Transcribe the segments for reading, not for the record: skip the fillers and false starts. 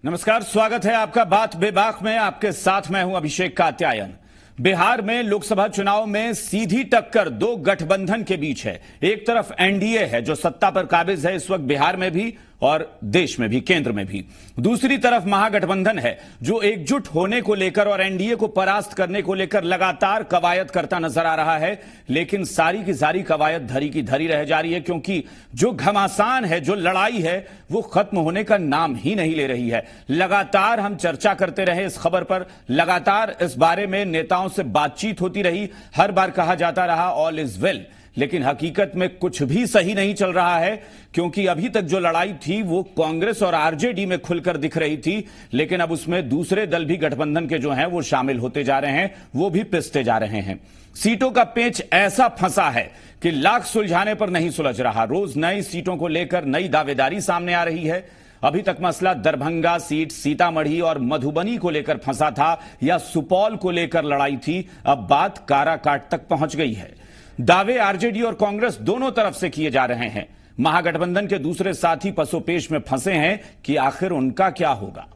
नमस्कार, स्वागत है आपका बात बेबाक में। आपके साथ मैं हूं अभिषेक कात्यायन। बिहार में लोकसभा चुनाव में सीधी टक्कर दो गठबंधन के बीच है। एक तरफ एनडीए है जो सत्ता पर काबिज है इस वक्त बिहार में भी और देश में भी, केंद्र में भी। दूसरी तरफ महागठबंधन है जो एकजुट होने को लेकर और एनडीए को परास्त करने को लेकर लगातार कवायद करता नजर आ रहा है। लेकिन सारी की सारी कवायद धरी की धरी रह जा रही है, क्योंकि जो घमासान है, जो लड़ाई है, वो खत्म होने का नाम ही नहीं ले रही है। लगातार हम चर्चा करते रहे इस खबर पर, लगातार इस बारे में नेताओं से बातचीत होती रही, हर बार कहा जाता रहा ऑल इज वेल, लेकिन हकीकत में कुछ भी सही नहीं चल रहा है। क्योंकि अभी तक जो लड़ाई थी वो कांग्रेस और आरजेडी में खुलकर दिख रही थी, लेकिन अब उसमें दूसरे दल भी गठबंधन के जो हैं वो शामिल होते जा रहे हैं, वो भी पिसते जा रहे हैं। सीटों का पेच ऐसा फंसा है कि लाख सुलझाने पर नहीं सुलझ रहा। रोज नई सीटों को लेकर नई दावेदारी सामने आ रही है। अभी तक मसला दरभंगा सीट, सीतामढ़ी और मधुबनी को लेकर फंसा था या सुपौल को लेकर लड़ाई थी, अब बात काराकाट तक पहुंच गई है। दावे आरजेडी और कांग्रेस दोनों तरफ से किए जा रहे हैं। महागठबंधन के दूसरे साथी पसोपेश में फंसे हैं कि आखिर उनका क्या होगा।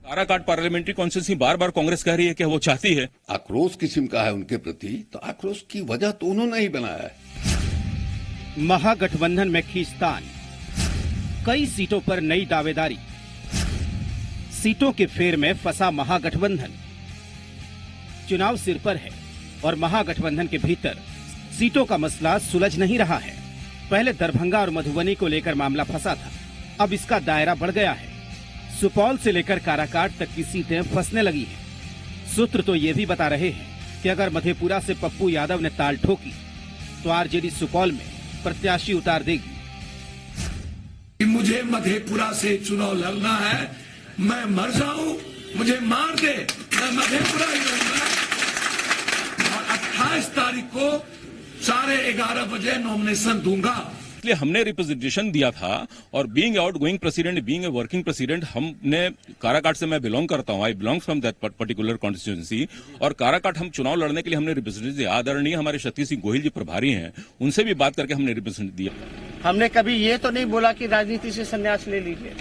काराकाट पार्लियामेंट्री कॉन्स्टिट्यूंसी बार बार कांग्रेस कह रही है कि वो चाहती है। आक्रोश किस्म का है उनके प्रति, तो आक्रोश की वजह तो उन्होंने ही बनाया है। महागठबंधन में खींचतान, कई सीटों पर नई दावेदारी, सीटों के फेर में फंसा महागठबंधन। चुनाव सिर पर है और महागठबंधन के भीतर सीटों का मसला सुलझ नहीं रहा है। पहले दरभंगा और मधुबनी को लेकर मामला फंसा था, अब इसका दायरा बढ़ गया है। सुपौल से लेकर काराकाट तक की सीटें फंसने लगी हैं। सूत्र तो ये भी बता रहे हैं कि अगर मधेपुरा से पप्पू यादव ने ताल ठोकी तो आरजेडी सुपौल में प्रत्याशी उतार देगी। मुझे मधेपुरा से चुनाव लड़ना है, मैं मर जाऊं, मुझे मार दे, मैं मधेपुरा ही लड़ूंगा। और 28 तारीख को 11:30 बजे नॉमिनेशन दूंगा। इसलिए हमने रिप्रेजेंटेशन दिया था और being out going president, being a working president, हमने काराकाट से मैं बिलोंग करता हूं, I belong from that particular constituency, और काराकाट हम चुनाव लड़ने के लिए हमने रिप्रेजेंटेशन दिया। आदरणीय हमारे शक्ति सिंह गोहिल जी प्रभारी हैं, उनसे भी बात करके हमने रिप्रेजेंट दिया। हमने कभी ये तो नहीं बोला कि राजनीति से संन्यास ले लीजिए।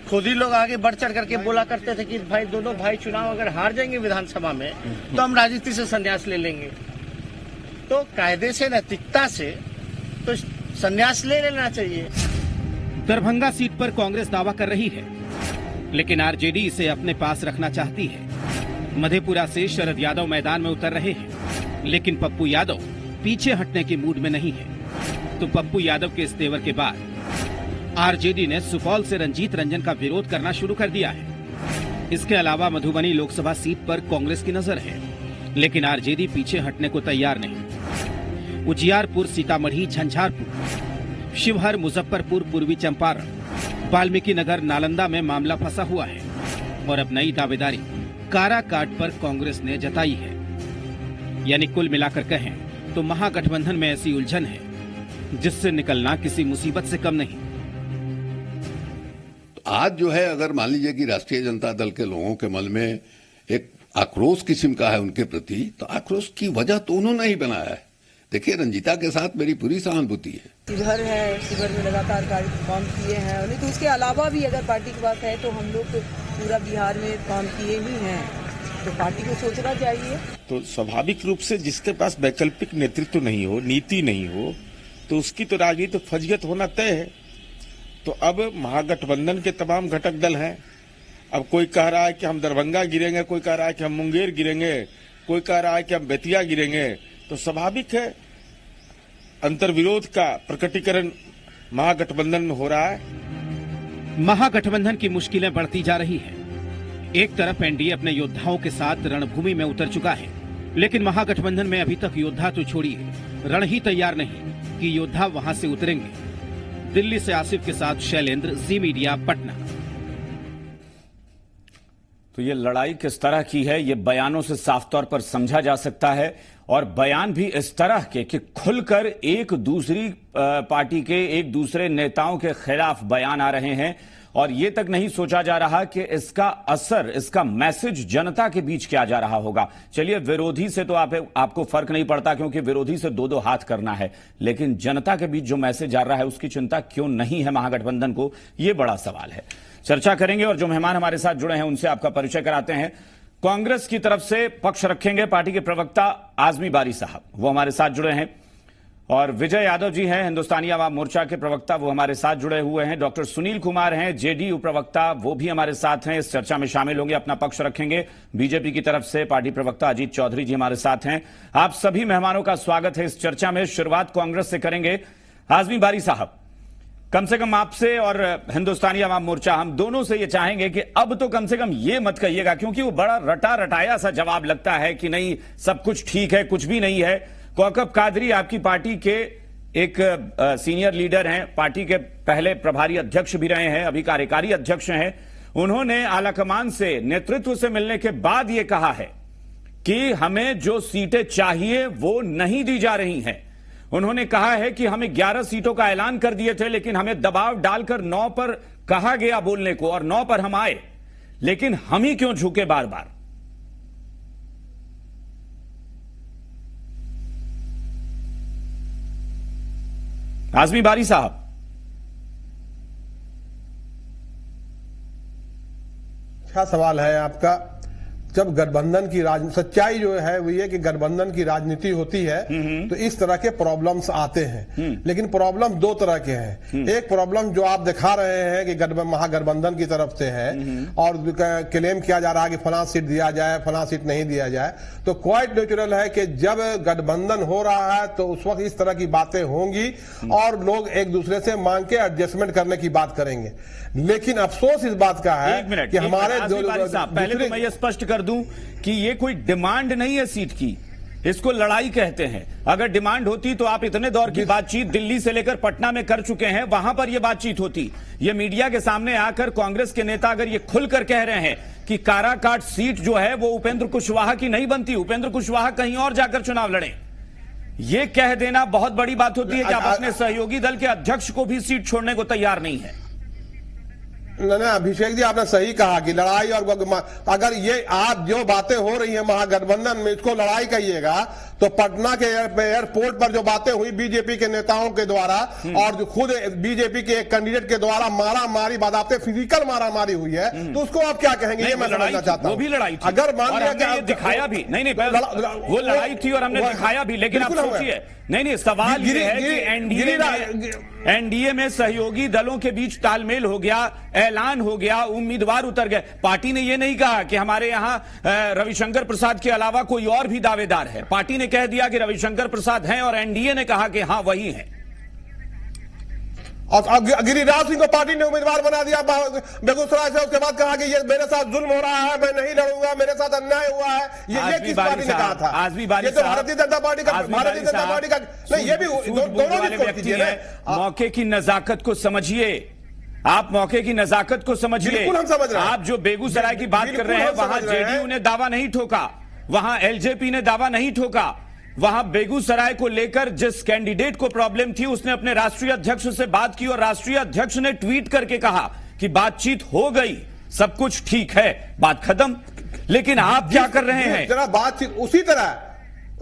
खुद ही लोग आगे बढ़ चढ़ करके बोला करते थे कि भाई दोनों भाई चुनाव अगर हार जाएंगे विधानसभा में तो हम राजनीति से संन्यास ले लेंगे। तो कायदे से, नैतिकता से तो संन्यास ले लेना चाहिए। दरभंगा सीट पर कांग्रेस दावा कर रही है, लेकिन आरजेडी इसे अपने पास रखना चाहती है। मधेपुरा से शरद यादव मैदान में उतर रहे हैं, लेकिन पप्पू यादव पीछे हटने के मूड में नहीं है। तो पप्पू यादव के इस तेवर के बाद आरजेडी ने सुपौल से रंजीत रंजन का विरोध करना शुरू कर दिया है। इसके अलावा मधुबनी लोकसभा सीट पर कांग्रेस की नजर है, लेकिन आरजेडी पीछे हटने को तैयार नहीं। उजियारपुर, सीतामढ़ी, झंझारपुर, शिवहर, मुजफ्फरपुर, पूर्वी चंपारण, वाल्मीकि नगर, नालंदा में मामला फंसा हुआ है और अब नई दावेदारी काराकाट पर कांग्रेस ने जताई है। यानी कुल मिलाकर कहें तो महागठबंधन में ऐसी उलझन है जिससे निकलना किसी मुसीबत से कम नहीं। तो आज जो है, अगर मान लीजिए कि राष्ट्रीय जनता दल के लोगों के मन में एक आक्रोश किस्म का है उनके प्रति, तो आक्रोश की वजह तो उन्होंने ही बनाया है। देखिए, रंजीता के साथ मेरी पूरी सहानुभूति है। शिवहर है, शिवहर में लगातार काम किए हैं, नहीं तो उसके अलावा भी अगर पार्टी की बात है तो हम लोग तो पूरा बिहार में काम किए ही हैं, तो पार्टी को सोचना चाहिए। तो स्वाभाविक रूप से जिसके पास वैकल्पिक नेतृत्व नहीं हो, नीति नहीं हो, तो उसकी तो राजनीति तो फजियत होना तय है। तो अब महागठबंधन के तमाम घटक दल हैं। अब कोई कह रहा है कि हम दरभंगा गिरेंगे, कोई कह रहा है कि हम मुंगेर गिरेंगे, कोई कह रहा है कि हम बेतिया गिरेंगे। तो स्वाभाविक है अंतर्विरोध का प्रकटीकरण महागठबंधन में हो रहा है। महागठबंधन की मुश्किलें बढ़ती जा रही हैं। एक तरफ एनडीए अपने योद्धाओं के साथ रणभूमि में उतर चुका है, लेकिन महागठबंधन में अभी तक योद्धा तो छोड़िए, रण ही तैयार नहीं कि योद्धा वहां से उतरेंगे। दिल्ली से आसिफ के साथ शैलेंद्र, जी मीडिया, पटना। तो ये लड़ाई किस तरह की है, ये बयानों से साफ तौर पर समझा जा सकता है, और बयान भी इस तरह के कि खुलकर एक दूसरी पार्टी के, एक दूसरे नेताओं के खिलाफ बयान आ रहे हैं। और ये तक नहीं सोचा जा रहा कि इसका असर, इसका मैसेज जनता के बीच क्या जा रहा होगा। चलिए, विरोधी से तो आपको फर्क नहीं पड़ता क्योंकि विरोधी से दो हाथ करना है, लेकिन जनता के बीच जो मैसेज जा रहा है उसकी चिंता क्यों नहीं है महागठबंधन को, यह बड़ा सवाल है। चर्चा करेंगे और जो मेहमान हमारे साथ जुड़े हैं उनसे आपका परिचय कराते हैं। कांग्रेस की तरफ से पक्ष रखेंगे पार्टी के प्रवक्ता आजमी बारी साहब, वो हमारे साथ जुड़े हैं, और विजय यादव जी हैं हिंदुस्तानी आवाम मोर्चा के प्रवक्ता, वो हमारे साथ जुड़े हुए हैं। डॉक्टर सुनील कुमार हैं जेडीयू प्रवक्ता, वो भी हमारे साथ हैं, इस चर्चा में शामिल होंगे, अपना पक्ष रखेंगे। बीजेपी की तरफ से पार्टी प्रवक्ता अजीत चौधरी जी हमारे साथ हैं। आप सभी मेहमानों का स्वागत है इस चर्चा में। शुरुआत कांग्रेस से करेंगे। आजमी बारी साहब, कम से कम आपसे और हिंदुस्तानी आवाम मोर्चा, हम दोनों से ये चाहेंगे कि अब तो कम से कम ये मत कहिएगा, क्योंकि वो बड़ा रटा रटाया सा जवाब लगता है कि नहीं सब कुछ ठीक है, कुछ भी नहीं है। कौकब कादरी आपकी पार्टी के एक सीनियर लीडर हैं, पार्टी के पहले प्रभारी अध्यक्ष भी रहे हैं, अभी कार्यकारी अध्यक्ष हैं। उन्होंने आलाकमान से, नेतृत्व से मिलने के बाद ये कहा है कि हमें जो सीटें चाहिए वो नहीं दी जा रही हैं। उन्होंने कहा है कि हमें 11 सीटों का ऐलान कर दिए थे, लेकिन हमें दबाव डालकर 9 पर कहा गया बोलने को, और 9 पर हम आए, लेकिन हम ही क्यों झुके बार बार। आजमी बारी साहब, अच्छा सवाल है आपका। जब गठबंधन की सच्चाई जो है वो ये कि गठबंधन की राजनीति होती है तो इस तरह के प्रॉब्लम्स आते हैं, लेकिन प्रॉब्लम दो तरह के हैं। एक प्रॉब्लम जो आप दिखा रहे हैं कि महागठबंधन की तरफ से है और क्लेम किया जा रहा है कि फलां सीट दिया जाए, फलां सीट नहीं दिया जाए, तो क्वाइट नेचुरल है कि जब गठबंधन हो रहा है तो उस वक्त इस तरह की बातें होंगी और लोग एक दूसरे से मांग के एडजस्टमेंट करने की बात करेंगे। लेकिन अफसोस इस बात का है कि हमारे पहले तो मैं ये स्पष्ट कर दूं कि ये कोई डिमांड नहीं है सीट की, इसको लड़ाई कहते हैं। अगर डिमांड होती तो आप इतने दौर की बातचीत दिल्ली से लेकर पटना में कर चुके हैं, वहां पर यह बातचीत होती। ये मीडिया के सामने आकर कांग्रेस के नेता अगर ये खुलकर कह रहे हैं कि काराकाट सीट जो है वो उपेंद्र कुशवाहा की नहीं बनती, उपेंद्र कुशवाहा कहीं और जाकर चुनाव लड़े, ये कह देना बहुत बड़ी बात होती है कि आप अपने सहयोगी दल के अध्यक्ष को भी सीट छोड़ने को तैयार नहीं है। नहीं, अभिषेक जी आपने सही कहा कि लड़ाई, और अगर ये आप जो बातें हो रही है महागठबंधन में इसको लड़ाई कहिएगा तो पटना के एयरपोर्ट पर जो बातें हुई बीजेपी के नेताओं के द्वारा और जो खुद बीजेपी के एक कैंडिडेट के द्वारा मारा मारी, बात फिजिकल मारा मारी हुई है, तो उसको आप क्या कहेंगे? ये मैं समझना चाहता हूं। वो भी लड़ाई थी, अगर मान लिया कि दिखाया भी नहीं, वो लड़ाई थी और हमने दिखाया भी, लेकिन आप सोचिए, नहीं, सवाल ये है कि एनडीए में सहयोगी दलों के बीच तालमेल हो गया, ऐलान हो गया, उम्मीदवार उतर गए। पार्टी ने यह नहीं कहा कि हमारे यहां रविशंकर प्रसाद के अलावा कोई और भी दावेदार है। पार्टी ने कह दिया कि रविशंकर प्रसाद हैं और एनडीए ने कहा कि हां वही हैं। और गिरिराज सिंह को पार्टी ने उम्मीदवार बना दिया बेगूसराय से, उसके बाद कहा कि ये मेरे साथ जुल्म हो रहा है, मैं नहीं लड़ूंगा, मेरे साथ अन्याय हुआ है। ये किस पार्टी ने कहा था? ये तो भारतीय जनता पार्टी का नहीं, ये भी दोनों मौके की नजाकत को समझिए, आप मौके की नजाकत को समझिए। हम समझ रहे हैं। आप जो बेगूसराय की बात कर रहे हैं, वहां जेडीयू ने दावा नहीं ठोका, वहां एलजेपी ने दावा नहीं ठोका। वहां बेगूसराय को लेकर जिस कैंडिडेट को प्रॉब्लम थी उसने अपने राष्ट्रीय अध्यक्ष से बात की और राष्ट्रीय अध्यक्ष ने ट्वीट करके कहा कि बातचीत हो गई, सब कुछ ठीक है, बात खत्म। लेकिन आप क्या कर रहे हैं? जरा बातचीत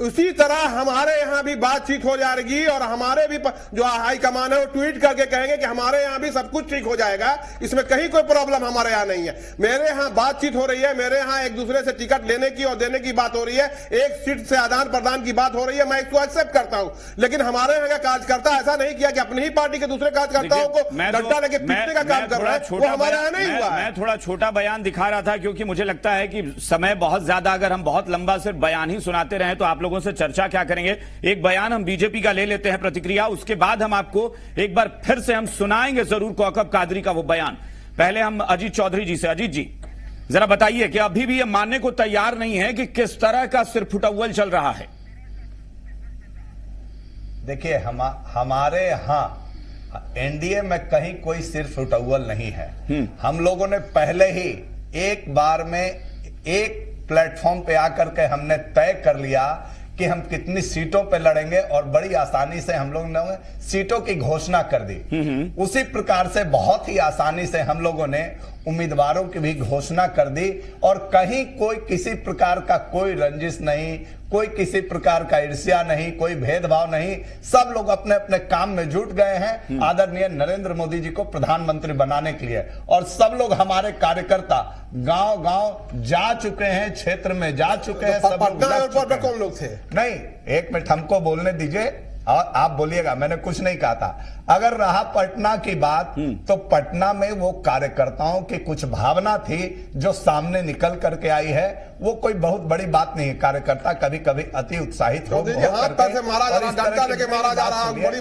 उसी तरह हमारे यहाँ भी बातचीत हो जाएगी और हमारे भी जो हाईकमान है वो ट्वीट करके कहेंगे कि हमारे यहाँ भी सब कुछ ठीक हो जाएगा, इसमें कहीं कोई प्रॉब्लम हमारे यहाँ नहीं है। मेरे यहाँ बातचीत हो रही है, मेरे यहाँ एक दूसरे से टिकट लेने की और देने की बात हो रही है, एक सीट से आदान प्रदान की बात हो रही है, मैं इसको एक्सेप्ट करता हूं। लेकिन हमारे यहाँ का कार्यकर्ता ऐसा नहीं किया कि अपनी ही पार्टी के दूसरे कार्यकर्ताओं को डंडा लेके पीटने का काम कर रहा है, वो हमारे यहाँ नहीं हुआ। मैं थोड़ा छोटा बयान दिखा रहा था क्योंकि मुझे लगता है कि समय बहुत ज्यादा, अगर हम बहुत लंबा सिर्फ बयान ही सुनाते रहे तो आप लोगों से चर्चा क्या करेंगे। एक बयान हम बीजेपी का ले लेते हैं प्रतिक्रिया, उसके बाद हम आपको एक बार फिर से हम सुनाएंगे जरूर कौकब कादरी का वो बयान। पहले हम अजीत चौधरी जी से। अजीत जी जरा बताइए कि अभी भी ये मानने को तैयार नहीं है कि किस तरह का सिरफुटअव्वल चल रहा है। देखिए हमारे यहां एनडीए में कहीं कोई सिरफुटअव्वल नहीं है। हम लोगों ने पहले ही एक बार में एक प्लेटफॉर्म पे आकर के हमने तय कर लिया कि हम कितनी सीटों पे लड़ेंगे और बड़ी आसानी से हम लोग ने सीटों की घोषणा कर दी। उसी प्रकार से बहुत ही आसानी से हम लोगों ने उम्मीदवारों की भी घोषणा कर दी और कहीं कोई किसी प्रकार का कोई रंजिश नहीं, कोई किसी प्रकार का ईर्ष्या नहीं, कोई भेदभाव नहीं। सब लोग अपने अपने काम में जुट गए हैं आदरणीय नरेंद्र मोदी जी को प्रधानमंत्री बनाने के लिए। और सब लोग हमारे कार्यकर्ता गांव गांव जा चुके हैं, क्षेत्र में जा चुके हैं। सब लोग कौन लोग थे? नहीं, एक मिनट हमको बोलने दीजिए और आप बोलिएगा, मैंने कुछ नहीं कहा था। अगर रहा पटना की बात, तो पटना में वो कार्यकर्ताओं की कुछ भावना थी जो सामने निकल करके आई है। वो कोई बहुत बड़ी बात नहीं है। कार्यकर्ता कभी कभी अति उत्साहित हो बड़ी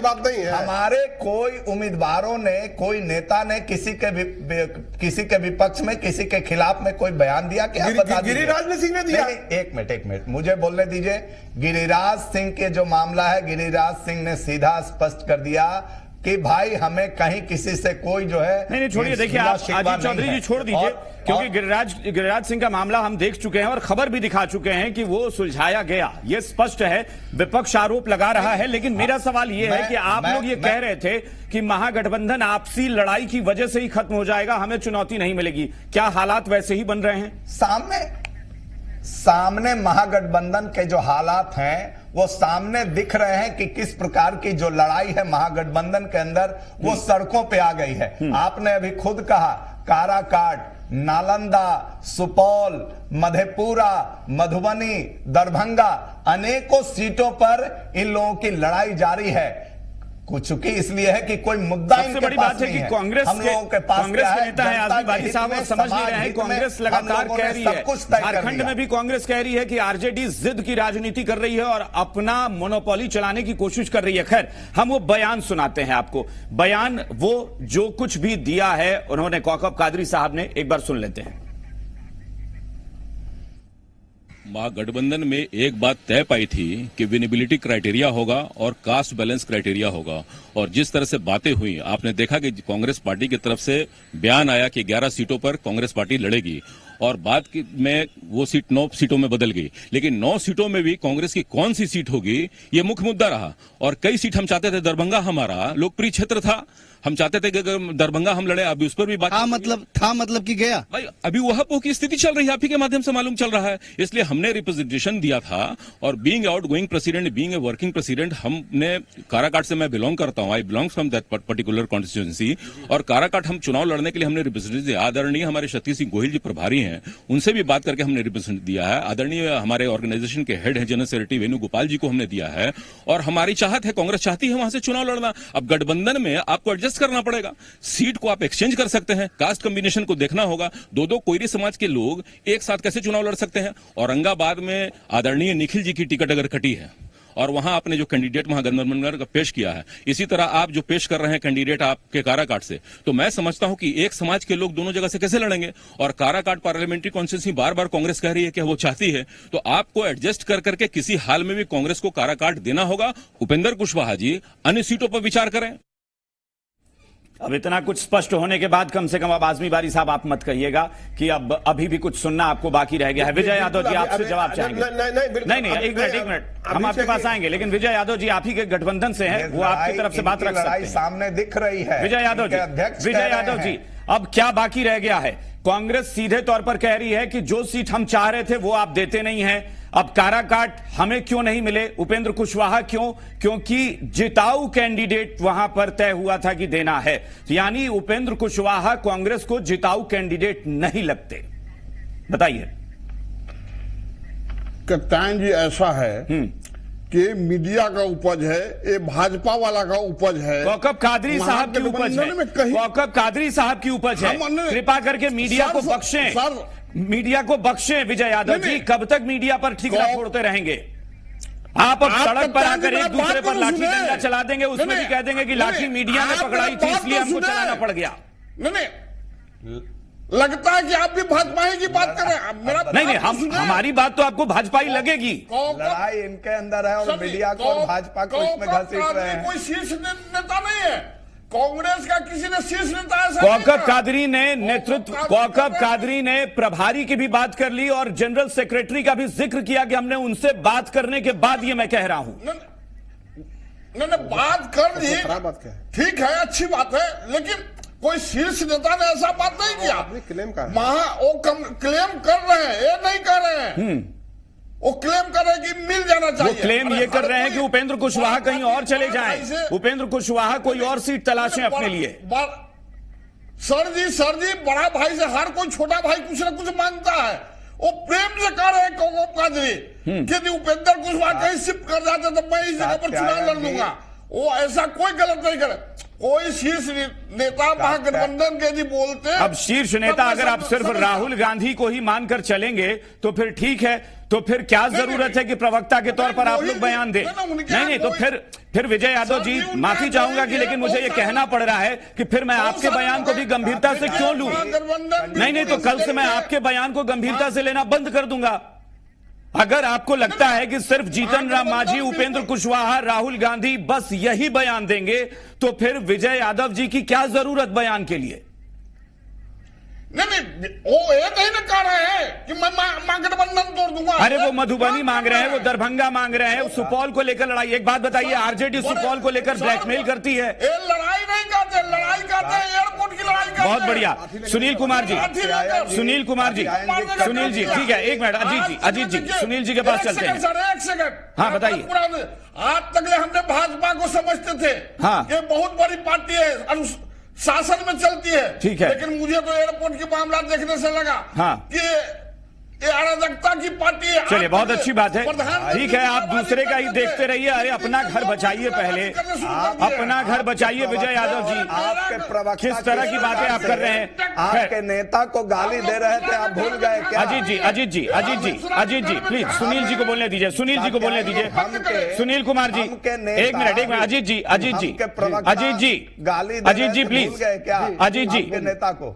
बात नहीं है। हमारे कोई उम्मीदवारों ने, कोई नेता ने किसी के विपक्ष में, किसी के खिलाफ में कोई बयान दिया? क्या गिरिराज सिंह ने दिया? एक मिनट मुझे बोलने दीजिए। गिरिराज सिंह के जो मामला है, गिरिराज सिंह ने सीधा स्पष्ट कर दिया कि भाई हमें कहीं किसी से कोई जो है नहीं छोड़िए। देखिए आप अजीत चौधरी जी छोड़ दीजिए, क्योंकि गिरिराज सिंह का मामला हम देख चुके हैं और खबर भी दिखा चुके हैं कि वो सुलझाया गया, ये स्पष्ट है। विपक्ष आरोप लगा रहा है, लेकिन मेरा सवाल ये है कि आप लोग ये कह रहे थे कि महागठबंधन आपसी लड़ाई की वजह से ही खत्म हो जाएगा, हमें चुनौती नहीं मिलेगी। क्या हालात वैसे ही बन रहे हैं? सामने महागठबंधन के जो हालात हैं वो सामने दिख रहे हैं कि किस प्रकार की जो लड़ाई है महागठबंधन के अंदर वो सड़कों पे आ गई है। आपने अभी खुद कहा काराकाट, नालंदा, सुपौल, मधेपुरा, मधुबनी, दरभंगा, अनेकों सीटों पर इन लोगों की लड़ाई जारी है। चूंकि इसलिए है कि कोई मुद्दा सबसे बड़ी बात है कि कांग्रेस के नेता है आजमी बाजी साहब, और समझ नहीं रहे हैं। कांग्रेस लगातार कह रही है, झारखंड में भी कांग्रेस कह रही है कि आरजेडी जिद की राजनीति कर रही है और अपना मोनोपोली चलाने की कोशिश कर रही है। खैर, हम वो बयान सुनाते हैं आपको। बयान वो जो कुछ भी दिया है उन्होंने, कौकब कादरी साहब ने, एक बार सुन लेते हैं। महागठबंधन में एक बात तय पाई थी कि विनेबिलिटी क्राइटेरिया होगा और कास्ट बैलेंस क्राइटेरिया होगा। और जिस तरह से बातें हुई, आपने देखा कि कांग्रेस पार्टी की तरफ से बयान आया कि 11 सीटों पर कांग्रेस पार्टी लड़ेगी और बाद में वो सीट 9 सीटों में बदल गई। लेकिन 9 सीटों में भी कांग्रेस की कौन सी सीट होगी ये मुख्य मुद्दा रहा। और कई सीट हम चाहते थे, दरभंगा हमारा लोकप्रिय क्षेत्र था, हम चाहते थे कि अगर दरभंगा हम लड़े, अभी उस पर भी बात मतलब कि गया भाई, अभी वह की स्थिति चल रही है, आप ही के माध्यम से मालूम चल रहा है। इसलिए हमने रिप्रेजेंटेशन दिया था और being out going president, being a working president, हमने काराकाट से मैं बिलोंग करता हूं, I belong from that particular constituency. और काराकाट हम चुनाव लड़ने के लिए हमने रिप्रेजेंटेशन दिया। आदरणीय हमारे शक्ति सिंह गोहिल जी प्रभारी हैं, उनसे भी बात करके हमने रिप्रेजेंट दिया है। आदरणीय हमारे ऑर्गेनाइजेशन के हेड है जनरल सेक्रेटरी वेणुगोपाल जी को हमने दिया है। और हमारी चाहत है, कांग्रेस चाहती है वहां से चुनाव लड़ना। अब गठबंधन में आपको एडजस्ट करना पड़ेगा, सीट को आप एक्सचेंज कर सकते हैं, कास्ट कॉम्बिनेशन को देखना होगा। दो कोयरी समाज के लोग एक साथ कैसे चुनाव लड़ सकते हैं? औरंगाबाद में आदरणीय निखिल जी की टिकट अगर कटी है और वहां आपने जो कैंडिडेट महागठबंधन का पेश किया है, इसी तरह आप जो पेश कर रहे हैं कैंडिडेट आपके काराकाट से, तो मैं समझता हूं कि एक समाज के लोग दोनों जगह से कैसे लड़ेंगे? और काराकाट पार्लियामेंट्री कॉन्स्टिट्यूंसी बार बार कांग्रेस कह रही है कि वो चाहती है, तो आपको एडजस्ट कर करके किसी हाल में भी कांग्रेस को काराकाट देना होगा। उपेंद्र कुशवाहा जी अन्य सीटों पर विचार करें। अब इतना कुछ स्पष्ट होने के बाद कम से कम अब आजमी बारी साहब आप मत कहिएगा कि अब अभी भी कुछ सुनना आपको बाकी रह गया है। विजय यादव जी आपसे जवाब चाहेंगे। नहीं, एक मिनट हम आपके पास आएंगे, लेकिन विजय यादव जी आप ही के गठबंधन से हैं, वो आपकी तरफ से बात रख सकते हैं। सामने दिख रही है। विजय यादव जी अब क्या बाकी रह गया है? कांग्रेस सीधे तौर पर कह रही है कि जो सीट हम चाह रहे थे वो आप देते नहीं हैं। अब काराकाट हमें क्यों नहीं मिले? उपेंद्र कुशवाहा क्यों? क्योंकि जिताऊ कैंडिडेट वहां पर तय हुआ था कि देना है, यानी उपेंद्र कुशवाहा कांग्रेस को जिताऊ कैंडिडेट नहीं लगते। बताइए। कप्तान जी, ऐसा है कि मीडिया का उपज है, ये भाजपा वाला का उपज है, कौकब कादरी साहब की उपज है, कौकब कादरी साहब की उपज है। कृपा करके मीडिया को बख्शें, मीडिया को बख्शें। विजय यादव जी, कब तक मीडिया पर ठीकरा फोड़ते रहेंगे? आप अब सड़क पर आकर एक दूसरे पर लाठी डंडा चला देंगे, उसमें भी कह देंगे कि लाठी मीडिया ने पकड़ाई थी इसलिए हमको चलाना पड़ गया। नहीं, लगता है कि आप भी भाजपा की बात कर रहे हैं। नहीं, हमारी बात तो आपको भाजपा ही लगेगी। लड़ाई इनके अंदर है और मीडिया को भाजपा को इसमें घसीट रहे हैं। कोई शीर्ष नेता नहीं है, कांग्रेस का किसी ने शीर्ष नेता ऐसा कौकब कादरी ने नेतृत्व, कौकब कादरी ने प्रभारी की भी बात कर ली और जनरल सेक्रेटरी का भी जिक्र किया कि हमने उनसे बात करने के बाद ये मैं कह रहा हूं। नहीं, बात कर ली, ठीक है, अच्छी बात है, लेकिन कोई शीर्ष नेता ने ऐसा बात नहीं किया। क्लेम का क्लेम कर रहे हैं, ये नहीं कर रहे हैं, वो क्लेम कर रहे हैं कि मिल जाना चाहिए। वो क्लेम ये कर रहे हैं कि उपेंद्र कुशवाहा कहीं और चले जाएं, उपेंद्र कुशवाहा कोई और सीट तलाशें अपने लिए। सर जी, बड़ा भाई से हर कोई छोटा भाई कुछ ना कुछ मांगता है। वो प्रेम से कह रहे हैं कौकब कादरी कि यदि उपेंद्र कुशवाहा कहीं शिफ्ट कर जाते तो मैं इस जगह पर चुनाव लड़ लूंगा। वो ऐसा कोई गलत नहीं करे। कोई शीर्ष नेता महागठबंधन के यदि बोलते, अब शीर्ष नेता अगर आप सिर्फ राहुल गांधी को ही मानकर चलेंगे तो फिर ठीक है, तो फिर क्या जरूरत है कि प्रवक्ता के तौर पर आप लोग बयान दें? नहीं, तो फिर विजय यादव जी, माफी चाहूंगा कि लेकिन मुझे ये कहना पड़ रहा है कि फिर मैं आपके बयान को भी गंभीरता से क्यों लूं? नहीं, तो कल से मैं आपके बयान को गंभीरता से लेना बंद कर दूंगा। अगर आपको लगता है कि सिर्फ जीतन राम मांझी, उपेंद्र कुशवाहा, राहुल गांधी बस यही बयान देंगे, तो फिर विजय यादव जी की क्या जरूरत बयान के लिए? नहीं, वो ये नहीं ना कह रहे हैं कि मैं गठबंधन तोड़ दूंगा। अरे वो मधुबनी मांग रहे हैं, वो दरभंगा मांग रहे हैं, सुपौल को लेकर लड़ाई। एक बात बताइए, आरजेडी सुपौल को लेकर ब्लैकमेल करती है। लड़ाई नहीं करते, लड़ाई करते हैं एयरपोर्ट की लड़ाई करते हैं। बहुत बढ़िया। सुनील कुमार जी, सुनील जी, ठीक है, एक मिनट, अजीत जी, सुनील जी के पास चलते हैं। एक सेकंड, हाँ बताइए। आज तक हमने भाजपा को समझते थे, हाँ, ये बहुत बड़ी पार्टी है, शासन में चलती है, ठीक है, लेकिन मुझे तो एयरपोर्ट के मामला देखने से लगा कि ये अराजकता की पार्टी है। चलिए, बहुत अच्छी बात है, ठीक है, आप दूसरे का ही देखते रहिए। अरे अपना घर बचाइए, पहले अपना घर बचाइए। विजय यादव जी, आपके प्रवक्ता किस तरह की बातें आप कर रहे हैं? आपके नेता को गाली दे रहे थे, आप भूल गए क्या? अजीत जी प्लीज सुनील जी को बोलने दीजिए, सुनील जी को बोलने दीजिए। सुनील कुमार जी, एक मिनट, अजीत जी प्लीज,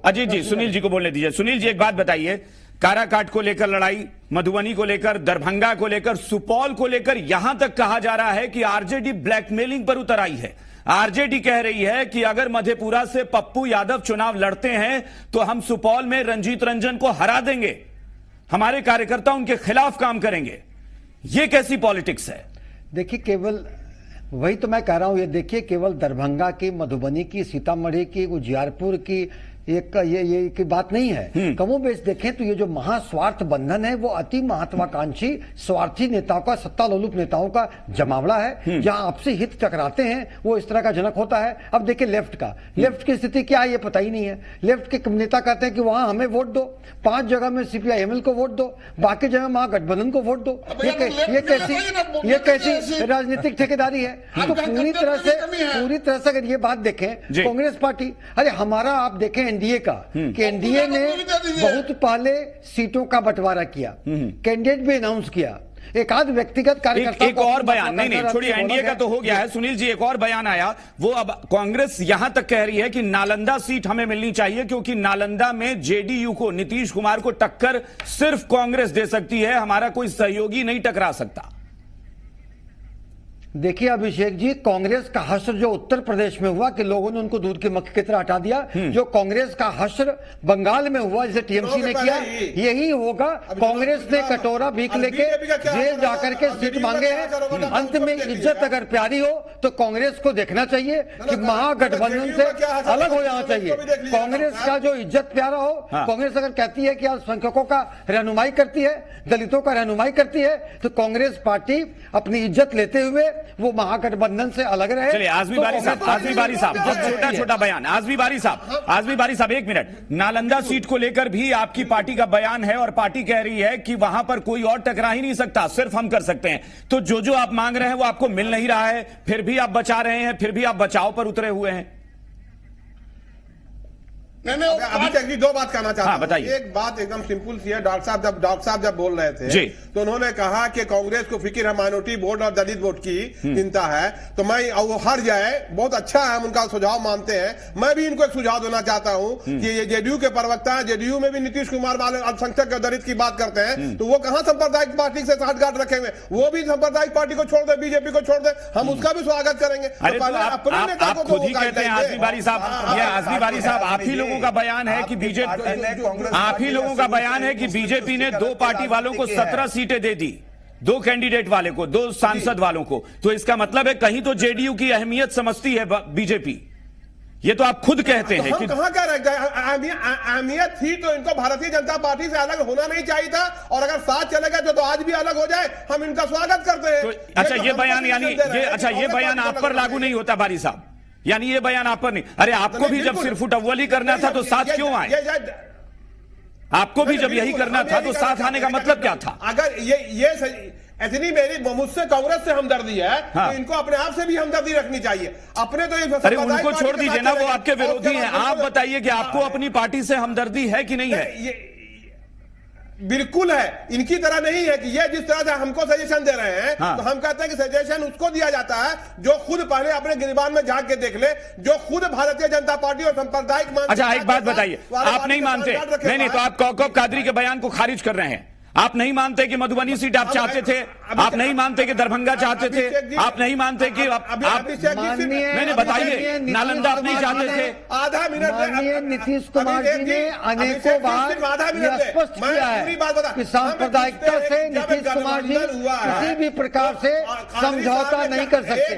अजीत जी, सुनील जी को बोलने दीजिए। सुनील जी, एक बात बताइए, काराकाट को लेकर लड़ाई, मधुबनी को लेकर, दरभंगा को लेकर, सुपौल को लेकर, यहां तक कहा जा रहा है कि आरजेडी ब्लैकमेलिंग पर उतर आई है। आरजेडी कह रही है कि अगर मधेपुरा से पप्पू यादव चुनाव लड़ते हैं तो हम सुपौल में रंजीत रंजन को हरा देंगे, हमारे कार्यकर्ता उनके खिलाफ काम करेंगे। ये कैसी पॉलिटिक्स है? देखिए, केवल वही तो मैं कह रहा हूं, ये देखिए, केवल दरभंगा की, मधुबनी की, सीतामढ़ी की, उजियारपुर की एक ये की बात नहीं है। कमोबेश देखें तो ये जो महास्वार्थ बंधन है वो अति महत्वाकांक्षी स्वार्थी नेताओं का, सत्ता लोलुप नेताओं का जमावड़ा है। जहां आपसे हित टकराते हैं वो इस तरह का जनक होता है। अब देखिए लेफ्ट की स्थिति क्या है ये पता ही नहीं है। लेफ्ट के नेता कहते हैं कि वहां हमें वोट दो, 5 जगह में सीपीआईएमएल को वोट दो, बाकी जगह महागठबंधन को वोट दो। ये कैसी राजनीतिक ठेकेदारी है? तो पूरी तरह से अगर ये बात देखें, कांग्रेस पार्टी, अरे हमारा आप देखें एनडीए का, कि एनडीए ने बहुत पहले सीटों का बंटवारा किया, कैंडिडेट भी अनाउंस किया, एक आध व्यक्तिगत कार्यकर्ता एक और बयान, नहीं छोड़िए, एनडीए का तो हो गया है। सुनील जी, एक और बयान आया, वो अब कांग्रेस यहां तक कह रही है कि नालंदा सीट हमें मिलनी चाहिए क्योंकि नालंदा में जेडीयू को, नीतीश कुमार को टक्कर सिर्फ कांग्रेस दे सकती है, हमारा कोई सहयोगी नहीं टकरा सकता। देखिए अभिषेक जी, कांग्रेस का हश्र जो उत्तर प्रदेश में हुआ कि लोगों ने उनको दूध की मक्खी की तरह हटा दिया, जो कांग्रेस का हश्र बंगाल में हुआ जिसे टीएमसी ने किया, यही होगा। कांग्रेस ने कटोरा भीख लेके जेल जाकर के सीट मांगे हैं। अंत में इज्जत अगर प्यारी हो तो कांग्रेस को देखना चाहिए कि महागठबंधन से अलग हो जाना चाहिए। कांग्रेस का जो इज्जत प्यारा हो, कांग्रेस अगर कहती है कि अल्पसंख्यकों का रहनुमाई करती है, दलितों का रहनुमाई करती है, तो कांग्रेस पार्टी अपनी इज्जत लेते हुए वो महागठबंधन से अलग रहे। चलिए, आजमी बारी साहब, छोटा बयान, आजमी बारी साहब, एक मिनट। नालंदा सीट को लेकर भी आपकी पार्टी का बयान है और पार्टी कह रही है कि वहां पर कोई और टकरा ही नहीं सकता, सिर्फ हम कर सकते हैं। तो जो आप मांग रहे हैं वो आपको मिल नहीं रहा है, फिर भी आप बचा रहे हैं, फिर भी आप बचाव पर उतरे हुए हैं। अभिषेक जी 2 बात कहना चाहता हूं। बताइए। एक बात एकदम सिंपल सी है। डॉक्टर साहब जब बोल रहे थे तो उन्होंने कहा कि कांग्रेस को फिक्र है माइनॉरिटी वोट और दलित वोट की चिंता है, तो मैं वो हार जाए बहुत अच्छा है, हम उनका सुझाव मानते हैं। मैं भी इनको एक सुझाव देना चाहता हूं कि ये जेडीयू के प्रवक्ता है, जेडीयू में भी नीतीश कुमार वाले अल्पसंख्यक और दलित की बात करते हैं, तो वो कहां सांप्रदायिक पार्टी से साठगांठ रखे हुए, वो भी सांप्रदायिक पार्टी को छोड़ दे, बीजेपी को छोड़ दे, हम उसका भी स्वागत करेंगे। आप खुद ही कहते हैं आजमी बारी साहब, ये आजमी बारी साहब आप ही लोगों का बयान है कि बीजेपी, आप ही लोगों का बयान है कि बीजेपी ने 2 पार्टी वालों को 17 सीटें दे दी, 2 कैंडिडेट वाले को, 2 सांसद वालों को, तो इसका मतलब है कहीं तो जेडीयू की अहमियत समझती है बीजेपी। ये तो आप खुद कहते हैं कि कहां कह रहे हैं अहमियत थी तो इनको भारतीय जनता पार्टी से अलग होना नहीं चाहिए था, और अगर साथ चलेगा तो आज भी अलग हो जाए, हम इनका स्वागत करते हैं। तो अच्छा ये बयान यानी ये बयान आप पर लागू नहीं होता बारी साहब, यानी ये बयान आप पर नहीं। अरे आपको भी जब सिरफुट अव्वली करना था तो साथ क्यों आए? आपको भी जब यही करना था तो साथ आने का मतलब क्या था? अगर ये इतनी मेरी मुझसे कांग्रेस से हमदर्दी है तो इनको अपने आप से भी हमदर्दी रखनी चाहिए। अपने तो अरे उनको छोड़ दीजिए ना, वो आपके विरोधी हैं। आप बताइए कि आपको अपनी पार्टी से हमदर्दी है कि नहीं है? बिल्कुल है, इनकी तरह नहीं है कि ये जिस तरह से हमको सजेशन दे रहे हैं तो हम कहते हैं कि सजेशन उसको दिया जाता है जो खुद पहले अपने गिरबान में झांक के देख ले, जो खुद भारतीय जनता पार्टी और सांप्रदायिक। अच्छा एक बात बताइए, आप नहीं मानते? नहीं तो आप कौकब कादरी के बयान को खारिज कर रहे हैं। आप नहीं मानते कि मधुबनी सीट आप चाहते थे, आप नहीं मानते कि दरभंगा चाहते थे, आप नहीं मानते कि आप मैंने बताइए नालंदा आप नहीं चाहते थे। आधा मिनट माननीय नीतीश कुमार जी ने अनेकों बार स्पष्ट किया है कि सांप्रदायिकता से नीतीश कुमार जी किसी भी प्रकार से समझौता नहीं कर सकते।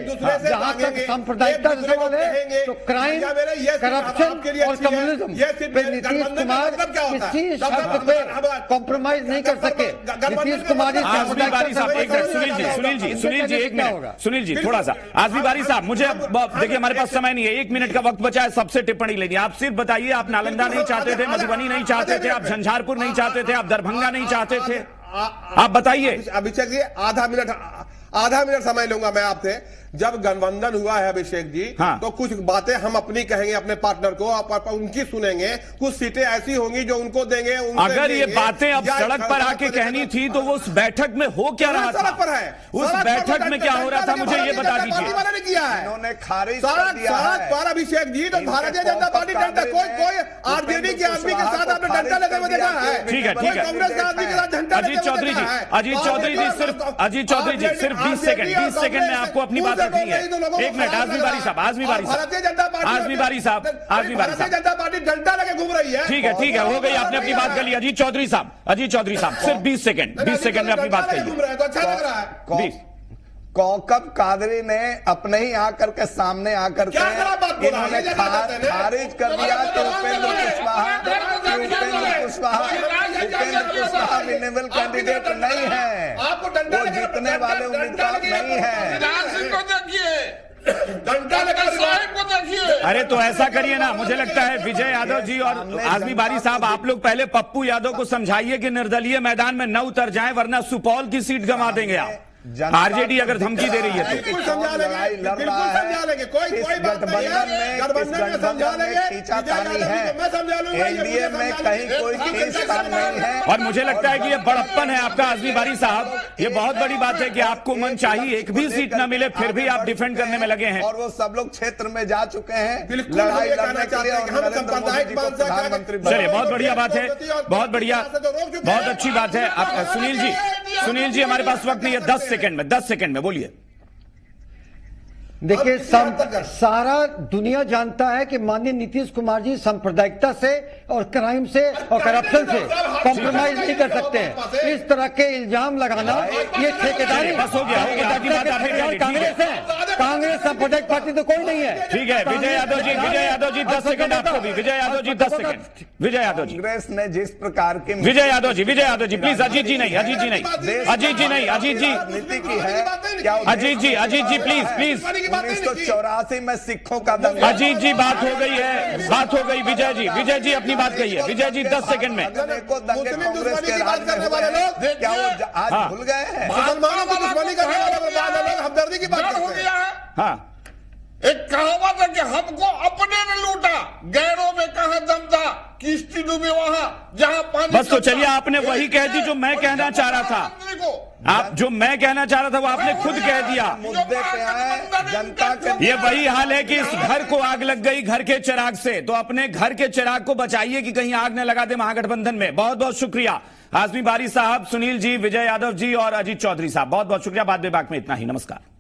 जहां तक सांप्रदायिकता से सवाल है तो क्राइम, करप्शन और कम्युनिज्म पे नीतीश कुमार किसी शर्त पे कॉम्प्रोमाइज नहीं कर। नीतीश कुमार आजमी बारी साहब एक मिनट, सुनील जी थोड़ा सा। आजमी बारी साहब मुझे देखिए हमारे पास समय नहीं है, 1 मिनट का वक्त बचा है, सबसे टिप्पणी लेनी। आप सिर्फ बताइए, आप नालंदा नहीं चाहते थे, मधुबनी नहीं चाहते थे, आप झंझारपुर नहीं चाहते थे, आप दरभंगा नहीं चाहते थे, आप बताइए। अभिषेक जी आधा मिनट समय लूंगा मैं आपसे। जब गठबंधन हुआ है अभिषेक जी तो कुछ बातें हम अपनी कहेंगे अपने पार्टनर को, उनकी सुनेंगे, कुछ सीटें ऐसी होंगी जो उनको देंगे। अगर ये बातें अब सड़क पर आके कहनी थी तो वो उस बैठक में हो क्या रहा था? सड़क पर है, उस बैठक में क्या हो रहा था मुझे ये बता दीजिए। मैंने किया है, इन्होंने खारिज सड़क पर अभिषेक जी तो भारतीय जनता पार्टी डंडा, कोई आरजेडी के आदमी के साथ आपने डंडा लेते हुए देखा है? ठीक है कांग्रेस के आदमी के साथ डंडा। अजीत चौधरी जी सिर्फ 20 सेकंड में आपको अपनी बात रखनी है। एक मिनट, आजमी बारी साहब भारतीय जनता पार्टी, भारतीय जनता पार्टी डंडा लेके घूम रही है। ठीक है, हो गई, आपने अपनी बात कर ली। अजीत चौधरी साहब सिर्फ 20 सेकंड में अपनी बात करिए। तो अच्छा लग रहा है। कौकब कादरी ने अपने ही आकर के सामने आकर के इन्होंने खारिज कर दिया कि उपेंद्र कुशवाहा विनेबल कैंडिडेट नहीं है, वो जीतने वाले उम्मीदवार नहीं है। अरे तो ऐसा करिए ना, मुझे लगता है विजय यादव जी और आजमी बारी साहब आप लोग पहले पप्पू यादव को समझाइए कि निर्दलीय मैदान में न उतर जाएं, वरना सुपौल की सीट गंवा देंगे आप। आरजेडी अगर धमकी दे रही है तो बिल्कुल समझा लेंगे, कोई बात नहीं है। गठबंधन में समझा लेंगे, मैं समझा लूंगा। एनडीए में कहीं कोई खींचतान नहीं है। और मुझे लगता है कि ये बड़प्पन है आपका आजमी बारी साहब। ये बहुत बड़ी बात है कि आपको मन चाहिए एक भी सीट न मिले फिर भी आप डिफेंड करने में लगे हैं। और वो सब लोग क्षेत्र में जा चुके हैं, लड़ाई लड़ने के लिए। प्रधानमंत्री चलिए, बहुत बढ़िया बात है, बहुत बढ़िया, बहुत अच्छी बात है। सुनील जी हमारे पास वक्त नहीं है, 10 सेकंड में बोलिए। देखिए, सारा दुनिया जानता है कि माननीय नीतीश कुमार जी सांप्रदायिकता से और क्राइम से और करप्शन से कॉम्प्रोमाइज नहीं कर सकते हैं। इस तरह के इल्जाम लगाना ये ठेकेदारी कांग्रेस है। कांग्रेस सांप्रदायिक पार्टी तो कोई नहीं है। ठीक है, विजय यादव जी 10 सेकंड आपको भी। विजय यादव जी 10 सेकंड। विजय यादव जी, कांग्रेस ने जिस प्रकार की विजय यादव जी प्लीज। अजीत जी नहीं, अजीत जी नीति की है क्या? अजीत जी प्लीज। 1984 में सिखों का दंगा। अजीत जी बात हो गई। विजय जी अपनी बात कहिए। विजय जी 10 सेकंड में। कांग्रेस के राज में वाले लोग क्या वो आज भूल गए हैं? मुसलमानों को दुश्मनी करने वाले लोग हमदर्दी की बात हो गया है। एक कहावत है कि हमको अपने ने लूटा, गैरों में कहा दम था, किश्ती डूबी वहां जहां पानी। बस तो चलिए, आपने वही कह दी जो मैं कहना चाह रहा था। आप जो मैं कहना चाह रहा था वो आपने खुद कह दिया। मुद्दे पे आए, जनता के ये वही हाल है कि इस घर को आग लग गई घर के चिराग से, तो अपने घर के चिराग को बचाइए कि कहीं आग न लगा दे महागठबंधन में। बहुत बहुत शुक्रिया आजमी बारी साहब, सुनील जी, विजय यादव जी और अजीत चौधरी साहब, बहुत बहुत शुक्रिया। बात बेबाक में इतना ही, नमस्कार।